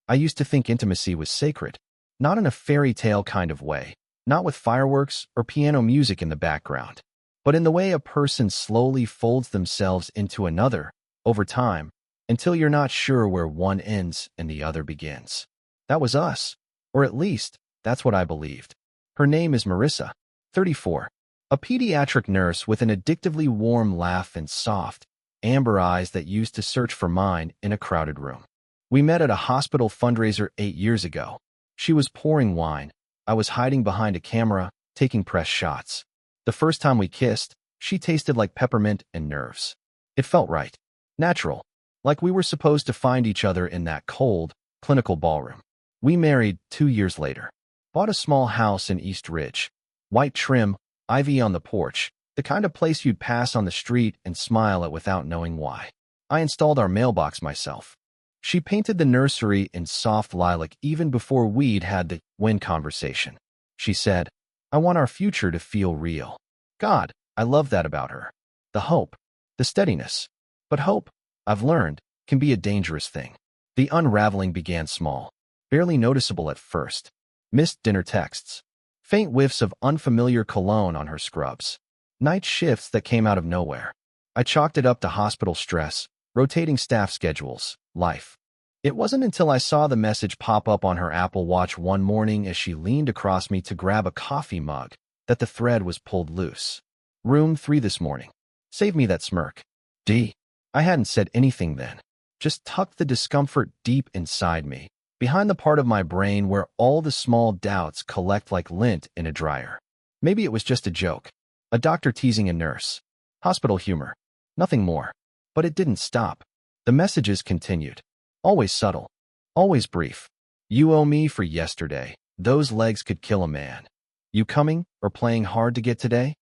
I used to think intimacy was sacred, not in a fairy tale kind of way, not with fireworks or piano music in the background, but in the way a person slowly folds themselves into another, over time, until you're not sure where one ends and the other begins. That was us, or at least, that's what I believed. Her name is Marissa, 34, a pediatric nurse with an addictively warm laugh and soft, amber eyes that used to search for mine in a crowded room. We met at a hospital fundraiser 8 years ago. She was pouring wine. I was hiding behind a camera, taking press shots. The first time we kissed, she tasted like peppermint and nerves. It felt right. Natural. Like we were supposed to find each other in that cold, clinical ballroom. We married 2 years later. Bought a small house in East Ridge. White trim, ivy on the porch, the kind of place you'd pass on the street and smile at without knowing why. I installed our mailbox myself. She painted the nursery in soft lilac even before we'd had the when conversation. She said, "I want our future to feel real." God, I love that about her. The hope, the steadiness. But hope, I've learned, can be a dangerous thing. The unraveling began small, barely noticeable at first. Missed dinner texts. Faint whiffs of unfamiliar cologne on her scrubs. Night shifts that came out of nowhere. I chalked it up to hospital stress, rotating staff schedules, life. It wasn't until I saw the message pop up on her Apple Watch one morning as she leaned across me to grab a coffee mug that the thread was pulled loose. Room 3 this morning. Save me that smirk. D. I hadn't said anything then. Just tucked the discomfort deep inside me, behind the part of my brain where all the small doubts collect like lint in a dryer. Maybe it was just a joke. A doctor teasing a nurse. Hospital humor. Nothing more. But it didn't stop. The messages continued. Always subtle. Always brief. You owe me for yesterday. Those legs could kill a man. You coming or playing hard to get today?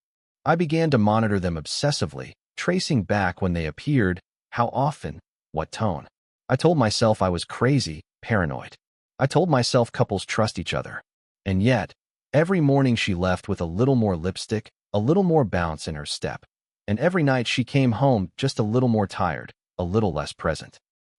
I began to monitor them obsessively, tracing back when they appeared, how often, what tone. I told myself I was crazy, paranoid. I told myself couples trust each other. And yet, every morning she left with a little more lipstick, a little more bounce in her step. And every night she came home just a little more tired, a little less present.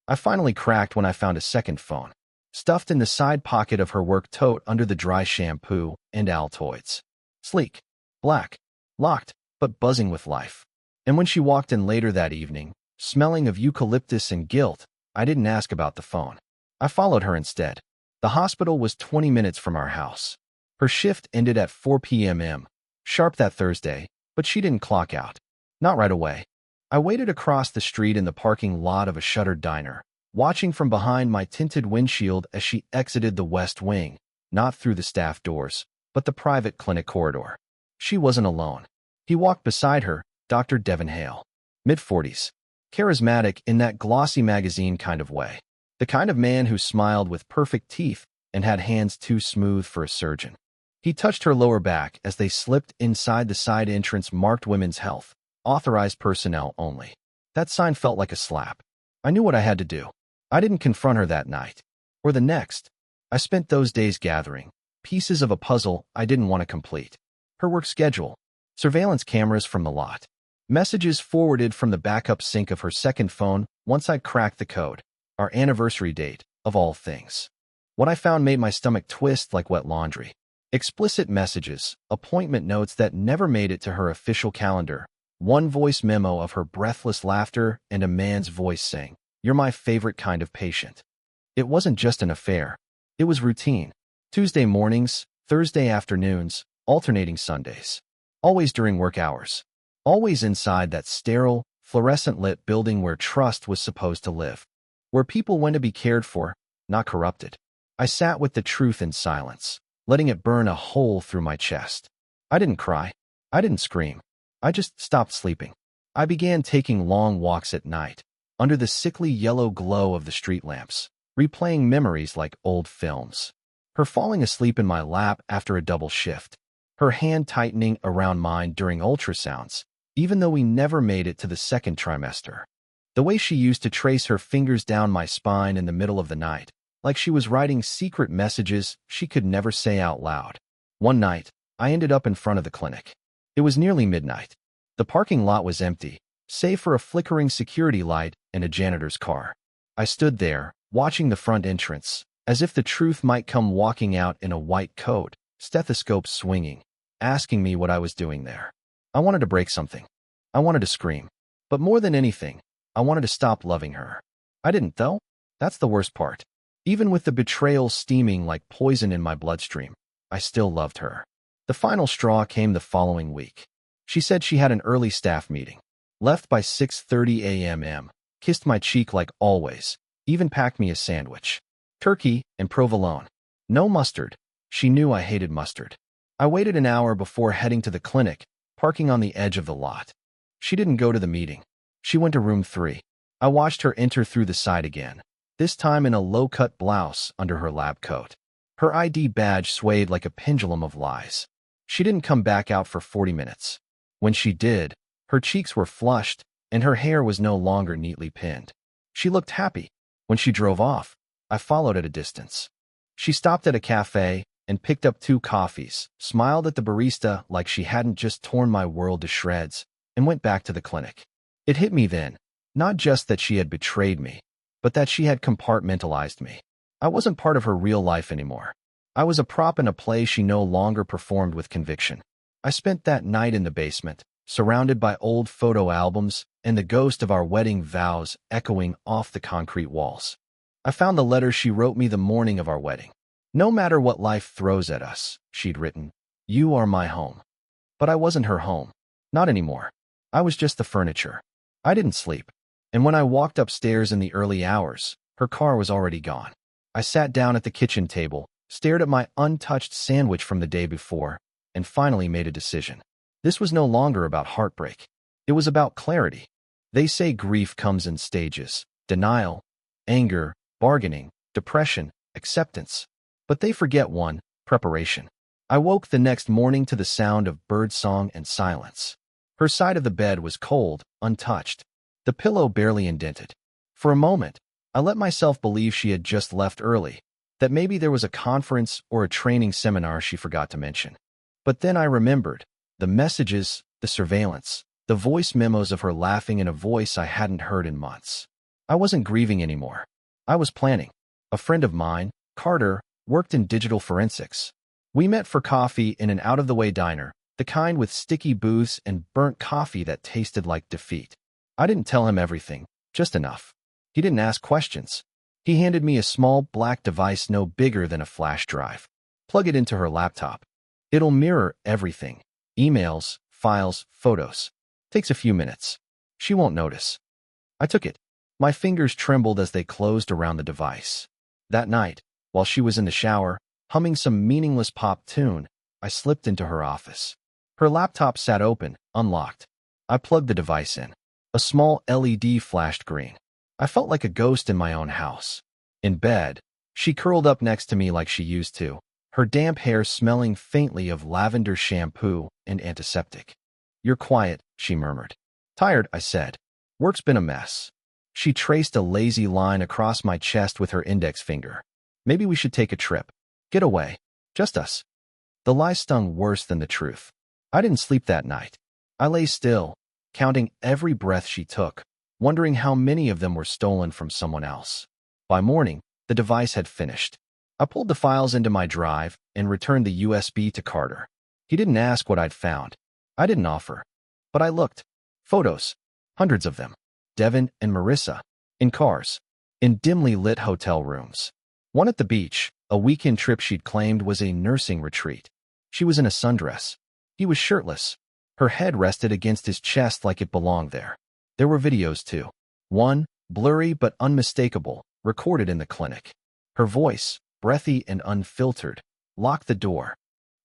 I finally cracked when I found a second phone, stuffed in the side pocket of her work tote under the dry shampoo and Altoids. Sleek, black, locked, but buzzing with life. And when she walked in later that evening, smelling of eucalyptus and guilt, I didn't ask about the phone. I followed her instead. The hospital was 20 minutes from our house. Her shift ended at 4 p.m. sharp that Thursday, but she didn't clock out. Not right away. I waited across the street in the parking lot of a shuttered diner, watching from behind my tinted windshield as she exited the West Wing, not through the staff doors, but the private clinic corridor. She wasn't alone. He walked beside her, Dr. Devon Hale. Mid-40s. Charismatic in that glossy magazine kind of way. The kind of man who smiled with perfect teeth and had hands too smooth for a surgeon. He touched her lower back as they slipped inside the side entrance marked Women's Health. Authorized personnel only. That sign felt like a slap. I knew what I had to do. I didn't confront her that night. Or the next. I spent those days gathering pieces of a puzzle I didn't want to complete. Her work schedule. Surveillance cameras from the lot. Messages forwarded from the backup sync of her second phone once I'd cracked the code. Our anniversary date, of all things. What I found made my stomach twist like wet laundry. Explicit messages, appointment notes that never made it to her official calendar. One voice memo of her breathless laughter and a man's voice saying, "You're my favorite kind of patient." It wasn't just an affair. It was routine. Tuesday mornings, Thursday afternoons, alternating Sundays. Always during work hours. Always inside that sterile, fluorescent-lit building where trust was supposed to live. Where people went to be cared for, not corrupted. I sat with the truth in silence, letting it burn a hole through my chest. I didn't cry. I didn't scream. I just stopped sleeping. I began taking long walks at night, under the sickly yellow glow of the street lamps, replaying memories like old films. Her falling asleep in my lap after a double shift. Her hand tightening around mine during ultrasounds, even though we never made it to the second trimester. The way she used to trace her fingers down my spine in the middle of the night, like she was writing secret messages she could never say out loud. One night, I ended up in front of the clinic. It was nearly midnight. The parking lot was empty, save for a flickering security light and a janitor's car. I stood there, watching the front entrance, as if the truth might come walking out in a white coat, stethoscope swinging, asking me what I was doing there. I wanted to break something. I wanted to scream. But more than anything, I wanted to stop loving her. I didn't, though. That's the worst part. Even with the betrayal steaming like poison in my bloodstream, I still loved her. The final straw came the following week. She said she had an early staff meeting. Left by 6:30 a.m. Kissed my cheek like always, even packed me a sandwich. Turkey and provolone. No mustard. She knew I hated mustard. I waited an hour before heading to the clinic, parking on the edge of the lot. She didn't go to the meeting. She went to room 3. I watched her enter through the side again, this time in a low-cut blouse under her lab coat. Her ID badge swayed like a pendulum of lies. She didn't come back out for 40 minutes. When she did, her cheeks were flushed, and her hair was no longer neatly pinned. She looked happy. When she drove off, I followed at a distance. She stopped at a cafe and picked up 2 coffees, smiled at the barista like she hadn't just torn my world to shreds, and went back to the clinic. It hit me then, not just that she had betrayed me, but that she had compartmentalized me. I wasn't part of her real life anymore. I was a prop in a play she no longer performed with conviction. I spent that night in the basement, surrounded by old photo albums and the ghost of our wedding vows echoing off the concrete walls. I found the letter she wrote me the morning of our wedding. No matter what life throws at us, she'd written, you are my home. But I wasn't her home. Not anymore. I was just the furniture. I didn't sleep. And when I walked upstairs in the early hours, her car was already gone. I sat down at the kitchen table, stared at my untouched sandwich from the day before, and finally made a decision. This was no longer about heartbreak. It was about clarity. They say grief comes in stages: denial, anger, bargaining, depression, acceptance. But they forget one: preparation. I woke the next morning to the sound of birdsong and silence. Her side of the bed was cold, untouched, the pillow barely indented. For a moment, I let myself believe she had just left early, that maybe there was a conference or a training seminar she forgot to mention. But then I remembered the messages, the surveillance, the voice memos of her laughing in a voice I hadn't heard in months. I wasn't grieving anymore. I was planning. A friend of mine, Carter, worked in digital forensics. We met for coffee in an out-of-the-way diner, the kind with sticky booths and burnt coffee that tasted like defeat. I didn't tell him everything, just enough. He didn't ask questions. He handed me a small black device no bigger than a flash drive. Plug it into her laptop. It'll mirror everything: emails, files, photos. Takes a few minutes. She won't notice. I took it. My fingers trembled as they closed around the device. That night, while she was in the shower, humming some meaningless pop tune, I slipped into her office. Her laptop sat open, unlocked. I plugged the device in. A small LED flashed green. I felt like a ghost in my own house. In bed, she curled up next to me like she used to, her damp hair smelling faintly of lavender shampoo and antiseptic. You're quiet, she murmured. Tired, I said. Work's been a mess. She traced a lazy line across my chest with her index finger. Maybe we should take a trip. Get away. Just us. The lie stung worse than the truth. I didn't sleep that night. I lay still, counting every breath she took, wondering how many of them were stolen from someone else. By morning, the device had finished. I pulled the files into my drive and returned the USB to Carter. He didn't ask what I'd found. I didn't offer. But I looked. Photos. Hundreds of them. Devin and Marissa. In cars. In dimly lit hotel rooms. One at the beach, a weekend trip she'd claimed was a nursing retreat. She was in a sundress. He was shirtless. Her head rested against his chest like it belonged there. There were videos, too. One, blurry but unmistakable, recorded in the clinic. Her voice, breathy and unfiltered, locked the door.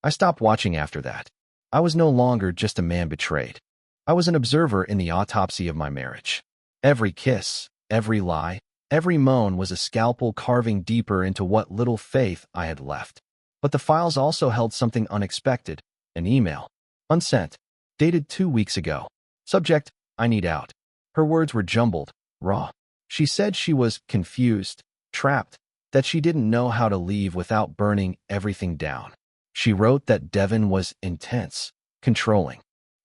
I stopped watching after that. I was no longer just a man betrayed. I was an observer in the autopsy of my marriage. Every kiss, every lie, every moan was a scalpel carving deeper into what little faith I had left. But the files also held something unexpected: an email. Unsent. Dated 2 weeks ago. Subject: I need out. Her words were jumbled, raw. She said she was confused, trapped, that she didn't know how to leave without burning everything down. She wrote that Devin was intense, controlling,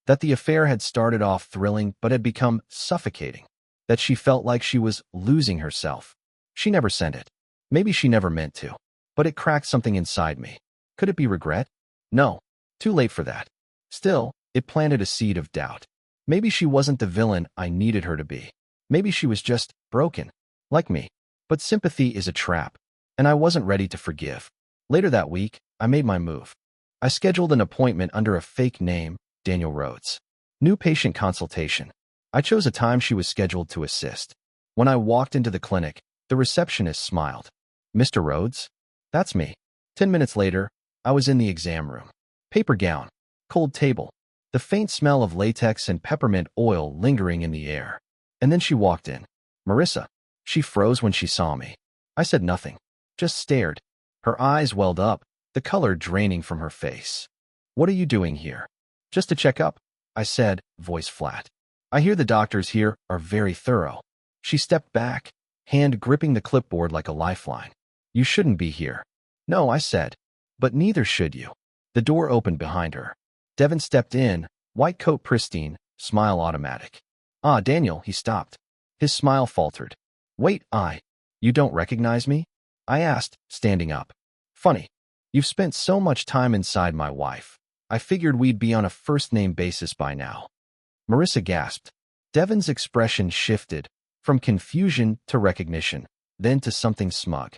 that the affair had started off thrilling but had become suffocating, that she felt like she was losing herself. She never sent it. Maybe she never meant to, but it cracked something inside me. Could it be regret? No, too late for that. Still, it planted a seed of doubt. Maybe she wasn't the villain I needed her to be. Maybe she was just broken, like me. But sympathy is a trap, and I wasn't ready to forgive. Later that week, I made my move. I scheduled an appointment under a fake name, Daniel Rhodes. New patient consultation. I chose a time she was scheduled to assist. When I walked into the clinic, the receptionist smiled. Mr. Rhodes? That's me. 10 minutes later, I was in the exam room. Paper gown, cold table, the faint smell of latex and peppermint oil lingering in the air. And then she walked in. Marissa. She froze when she saw me. I said nothing, just stared. Her eyes welled up, the color draining from her face. What are you doing here? Just to check up, I said, voice flat. I hear the doctors here are very thorough. She stepped back, hand gripping the clipboard like a lifeline. You shouldn't be here. No, I said. But neither should you. The door opened behind her. Devin stepped in, white coat pristine, smile automatic. Ah, Daniel, he stopped. His smile faltered. Wait, you don't recognize me? I asked, standing up. Funny. You've spent so much time inside my wife. I figured we'd be on a first-name basis by now. Marissa gasped. Devin's expression shifted, from confusion to recognition, then to something smug.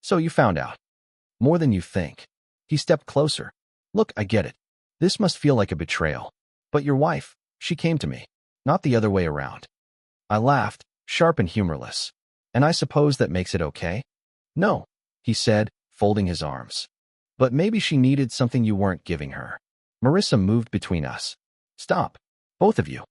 So you found out. More than you think. He stepped closer. Look, I get it. This must feel like a betrayal. But your wife, she came to me, not the other way around. I laughed, sharp and humorless. And I suppose that makes it okay? No, he said, folding his arms. But maybe she needed something you weren't giving her. Marissa moved between us. Stop. Both of you.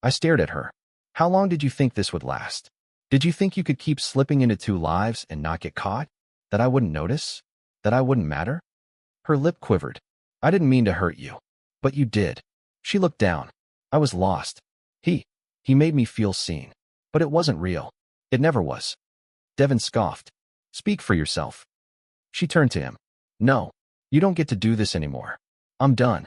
I stared at her. How long did you think this would last? Did you think you could keep slipping into two lives and not get caught? That I wouldn't notice? That I wouldn't matter? Her lip quivered. I didn't mean to hurt you. But you did. She looked down. I was lost. He made me feel seen. But it wasn't real. It never was. Devin scoffed. Speak for yourself. She turned to him. No, you don't get to do this anymore. I'm done.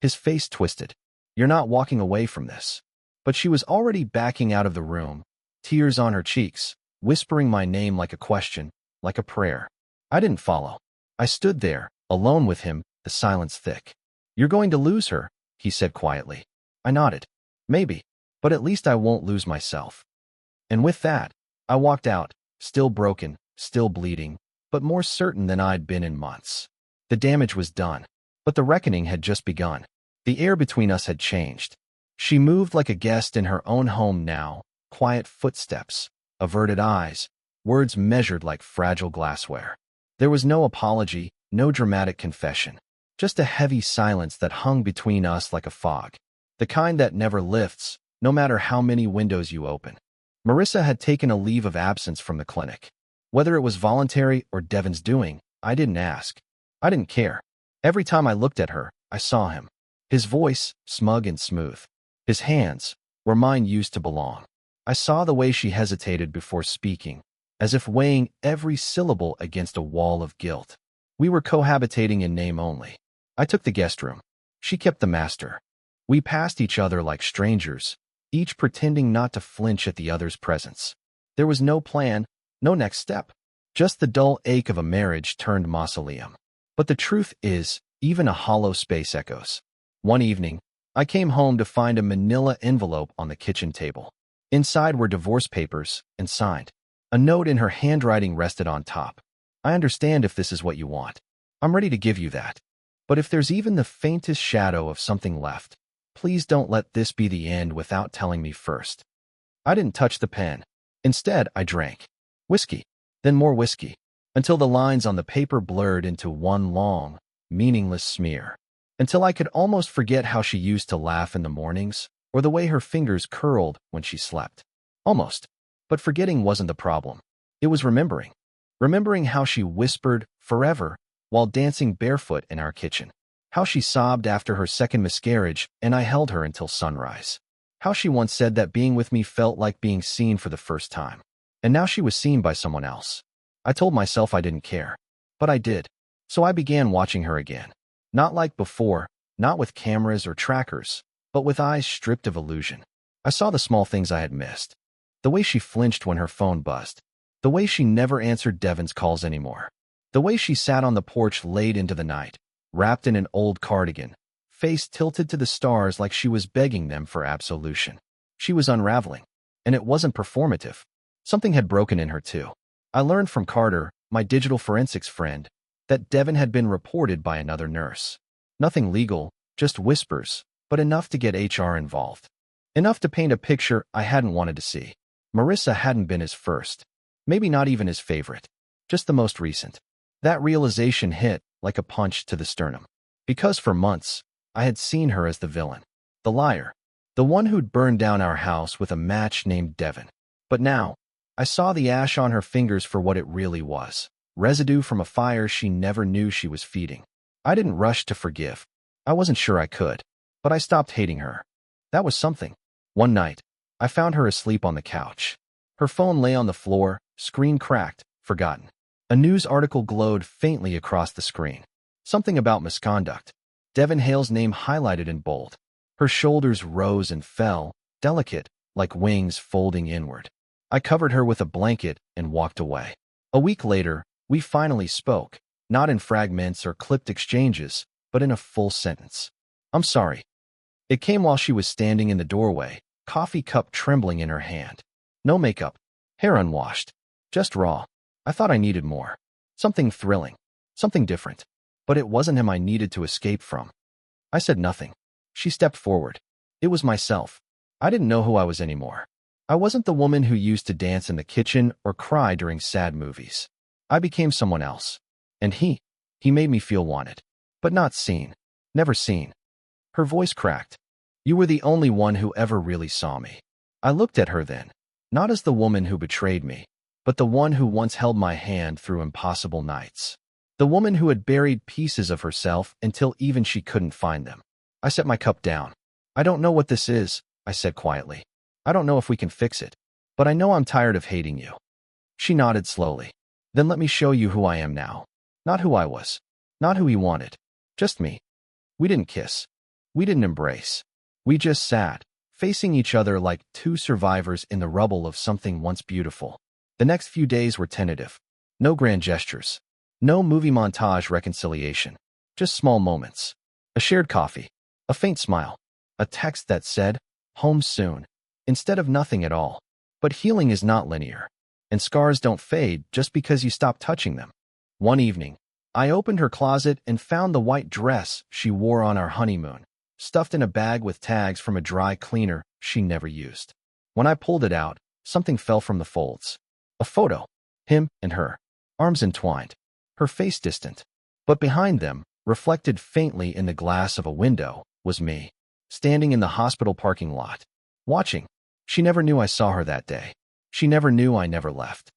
His face twisted. You're not walking away from this. But she was already backing out of the room, tears on her cheeks, whispering my name like a question, like a prayer. I didn't follow. I stood there, alone with him, the silence thick. You're going to lose her, he said quietly. I nodded. Maybe, but at least I won't lose myself. And with that, I walked out, still broken, still bleeding, but more certain than I'd been in months. The damage was done, but the reckoning had just begun. The air between us had changed. She moved like a guest in her own home now, quiet footsteps, averted eyes, words measured like fragile glassware. There was no apology, no dramatic confession, just a heavy silence that hung between us like a fog, the kind that never lifts, no matter how many windows you open. Marissa had taken a leave of absence from the clinic. Whether it was voluntary or Devin's doing, I didn't ask. I didn't care. Every time I looked at her, I saw him. His voice, smug and smooth. His hands, where mine used to belong. I saw the way she hesitated before speaking, as if weighing every syllable against a wall of guilt. We were cohabitating in name only. I took the guest room. She kept the master. We passed each other like strangers, each pretending not to flinch at the other's presence. There was no plan, no next step, just the dull ache of a marriage turned mausoleum. But the truth is, even a hollow space echoes. One evening, I came home to find a manila envelope on the kitchen table. Inside were divorce papers, and signed. A note in her handwriting rested on top. I understand if this is what you want. I'm ready to give you that. But if there's even the faintest shadow of something left, please don't let this be the end without telling me first. I didn't touch the pen. Instead, I drank. Whiskey, then more whiskey, until the lines on the paper blurred into one long, meaningless smear. Until I could almost forget how she used to laugh in the mornings, or the way her fingers curled when she slept. Almost. But forgetting wasn't the problem. It was remembering. Remembering how she whispered, forever, while dancing barefoot in our kitchen. How she sobbed after her second miscarriage, and I held her until sunrise. How she once said that being with me felt like being seen for the first time. And now she was seen by someone else. I told myself I didn't care. But I did. So I began watching her again. Not like before, not with cameras or trackers, but with eyes stripped of illusion. I saw the small things I had missed. The way she flinched when her phone buzzed. The way she never answered Devon's calls anymore. The way she sat on the porch late into the night, wrapped in an old cardigan, face tilted to the stars like she was begging them for absolution. She was unraveling, and it wasn't performative. Something had broken in her too. I learned from Carter, my digital forensics friend, that Devon had been reported by another nurse. Nothing legal, just whispers, but enough to get HR involved. Enough to paint a picture I hadn't wanted to see. Marissa hadn't been his first. Maybe not even his favorite. Just the most recent. That realization hit like a punch to the sternum. Because for months, I had seen her as the villain. The liar. The one who'd burned down our house with a match named Devon. But now, I saw the ash on her fingers for what it really was. Residue from a fire she never knew she was feeding. I didn't rush to forgive. I wasn't sure I could. But I stopped hating her. That was something. One night, I found her asleep on the couch. Her phone lay on the floor, screen cracked, forgotten. A news article glowed faintly across the screen. Something about misconduct. Devon Hale's name highlighted in bold. Her shoulders rose and fell, delicate, like wings folding inward. I covered her with a blanket and walked away. A week later, we finally spoke, not in fragments or clipped exchanges, but in a full sentence. "I'm sorry." It came while she was standing in the doorway, coffee cup trembling in her hand. No makeup, hair unwashed, just raw. I thought I needed more. Something thrilling, something different. But it wasn't him I needed to escape from. I said nothing. She stepped forward. It was myself. I didn't know who I was anymore. I wasn't the woman who used to dance in the kitchen or cry during sad movies. I became someone else. And he made me feel wanted. But not seen. Never seen. Her voice cracked. "You were the only one who ever really saw me." I looked at her then, not as the woman who betrayed me, but the one who once held my hand through impossible nights. The woman who had buried pieces of herself until even she couldn't find them. I set my cup down. "I don't know what this is," I said quietly. "I don't know if we can fix it. But I know I'm tired of hating you." She nodded slowly. "Then let me show you who I am now. Not who I was. Not who he wanted. Just me." We didn't kiss. We didn't embrace. We just sat, facing each other like two survivors in the rubble of something once beautiful. The next few days were tentative. No grand gestures. No movie montage reconciliation. Just small moments. A shared coffee. A faint smile. A text that said, "Home soon," instead of nothing at all. But healing is not linear. And scars don't fade just because you stop touching them. One evening, I opened her closet and found the white dress she wore on our honeymoon, stuffed in a bag with tags from a dry cleaner she never used. When I pulled it out, something fell from the folds. A photo. Him and her. Arms entwined. Her face distant. But behind them, reflected faintly in the glass of a window, was me, standing in the hospital parking lot, watching. She never knew I saw her that day. She never knew I never left.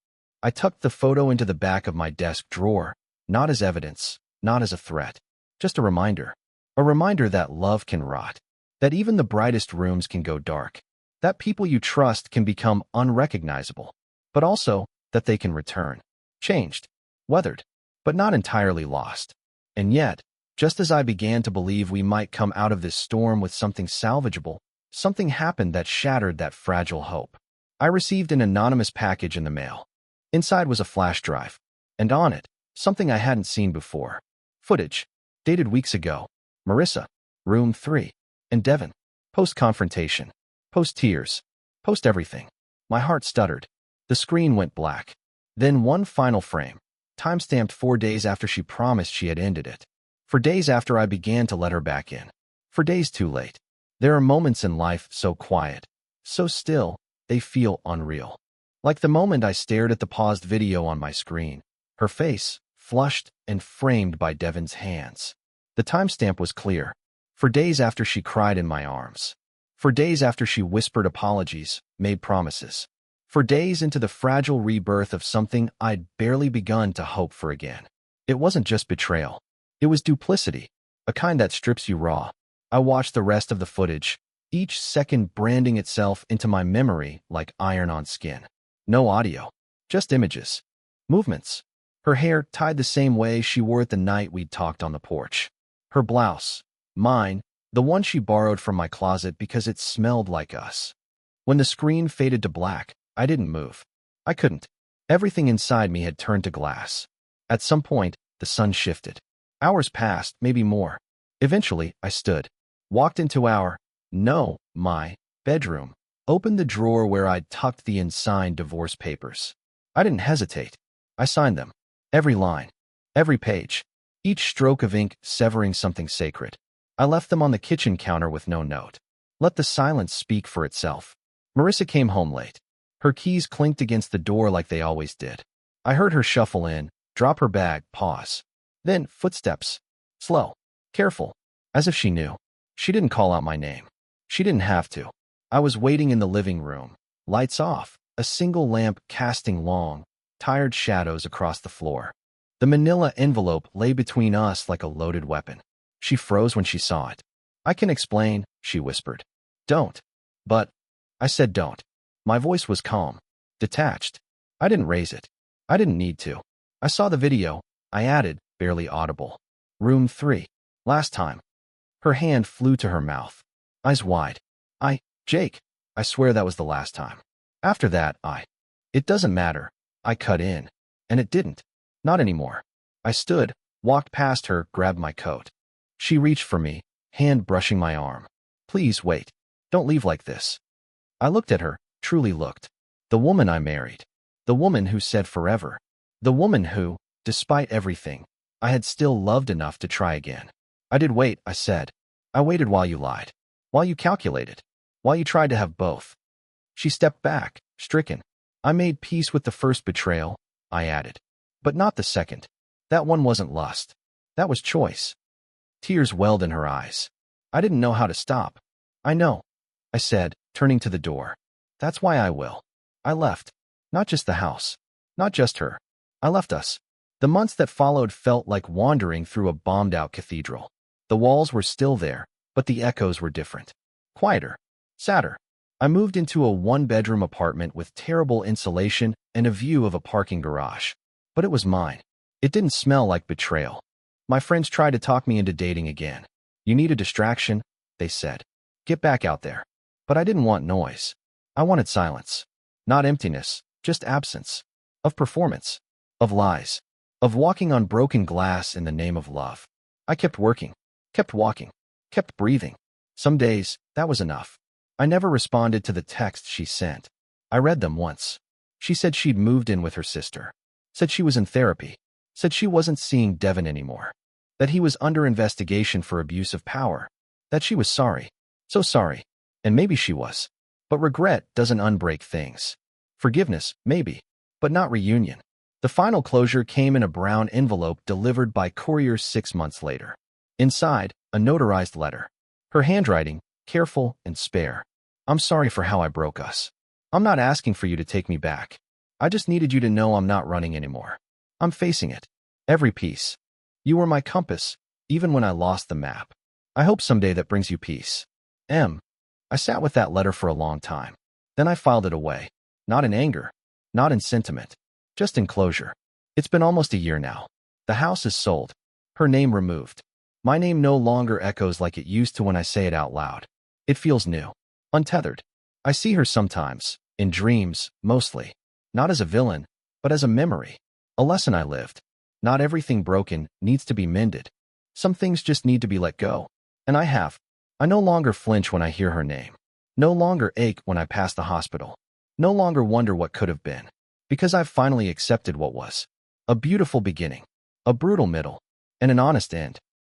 I tucked the photo into the back of my desk drawer, not as evidence, not as a threat, just a reminder. A reminder that love can rot, that even the brightest rooms can go dark, that people you trust can become unrecognizable, but also that they can return. Changed, weathered, but not entirely lost. And yet, just as I began to believe we might come out of this storm with something salvageable, something happened that shattered that fragile hope. I received an anonymous package in the mail. Inside was a flash drive, and on it, something I hadn't seen before. Footage, dated weeks ago. Marissa, room 3, and Devon. Post-confrontation, post-tears, post-everything. My heart stuttered. The screen went black. Then one final frame, time-stamped 4 days after she promised she had ended it. For days after I began to let her back in. For days too late. There are moments in life so quiet, so still, they feel unreal. Like the moment I stared at the paused video on my screen, her face, flushed and framed by Devon's hands. The timestamp was clear. For days after she cried in my arms. For days after she whispered apologies, made promises. For days into the fragile rebirth of something I'd barely begun to hope for again. It wasn't just betrayal. It was duplicity, a kind that strips you raw. I watched the rest of the footage, each second branding itself into my memory like iron on skin. No audio, just images, movements. Her hair tied the same way she wore it the night we'd talked on the porch. Her blouse, mine, the one she borrowed from my closet because it smelled like us. When the screen faded to black, I didn't move. I couldn't. Everything inside me had turned to glass. At some point, the sun shifted. Hours passed, maybe more. Eventually, I stood, walked into my bedroom, opened the drawer where I'd tucked the unsigned divorce papers. I didn't hesitate. I signed them. Every line, every page, each stroke of ink severing something sacred. I left them on the kitchen counter with no note. Let the silence speak for itself. Marissa came home late. Her keys clinked against the door like they always did. I heard her shuffle in, drop her bag, pause. Then, footsteps. Slow, careful, as if she knew. She didn't call out my name. She didn't have to. I was waiting in the living room, lights off, a single lamp casting long, tired shadows across the floor. The manila envelope lay between us like a loaded weapon. She froze when she saw it. I can explain, she whispered. Don't. But, I said don't. My voice was calm, detached. I didn't raise it. I didn't need to. I saw the video, I added, barely audible. Room 3. Last time. Her hand flew to her mouth. Eyes wide. Jake, I swear that was the last time. After that, It doesn't matter. I cut in. And it didn't. Not anymore. I stood, walked past her, grabbed my coat. She reached for me, hand brushing my arm. Please wait. Don't leave like this. I looked at her, truly looked. The woman I married. The woman who said forever. The woman who, despite everything, I had still loved enough to try again. I did wait, I said. I waited while you lied. While you calculated. While you tried to have both. She stepped back, stricken. I made peace with the first betrayal, I added. But not the second. That one wasn't lust. That was choice. Tears welled in her eyes. I didn't know how to stop. I know, I said, turning to the door. That's why I will. I left. Not just the house. Not just her. I left us. The months that followed felt like wandering through a bombed-out cathedral. The walls were still there, but the echoes were different. Quieter. Sadder. I moved into a one-bedroom apartment with terrible insulation and a view of a parking garage. But it was mine. It didn't smell like betrayal. My friends tried to talk me into dating again. You need a distraction, they said. Get back out there. But I didn't want noise. I wanted silence. Not emptiness, just absence. Of performance. Of lies. Of walking on broken glass in the name of love. I kept working. Kept walking. Kept breathing. Some days, that was enough. I never responded to the texts she sent. I read them once. She said she'd moved in with her sister. Said she was in therapy. Said she wasn't seeing Devin anymore. That he was under investigation for abuse of power. That she was sorry. So sorry. And maybe she was. But regret doesn't unbreak things. Forgiveness, maybe. But not reunion. The final closure came in a brown envelope delivered by courier 6 months later. Inside, a notarized letter. Her handwriting, careful and spare. I'm sorry for how I broke us. I'm not asking for you to take me back. I just needed you to know I'm not running anymore. I'm facing it. Every piece. You were my compass, even when I lost the map. I hope someday that brings you peace. M. I sat with that letter for a long time. Then I filed it away. Not in anger. Not in sentiment. Just in closure. It's been almost a year now. The house is sold. Her name removed. My name no longer echoes like it used to when I say it out loud. It feels new. Untethered. I see her sometimes, in dreams, mostly. Not as a villain, but as a memory. A lesson I lived. Not everything broken needs to be mended. Some things just need to be let go. And I have. I no longer flinch when I hear her name. No longer ache when I pass the hospital. No longer wonder what could have been. Because I've finally accepted what was. A beautiful beginning. A brutal middle. And an honest end.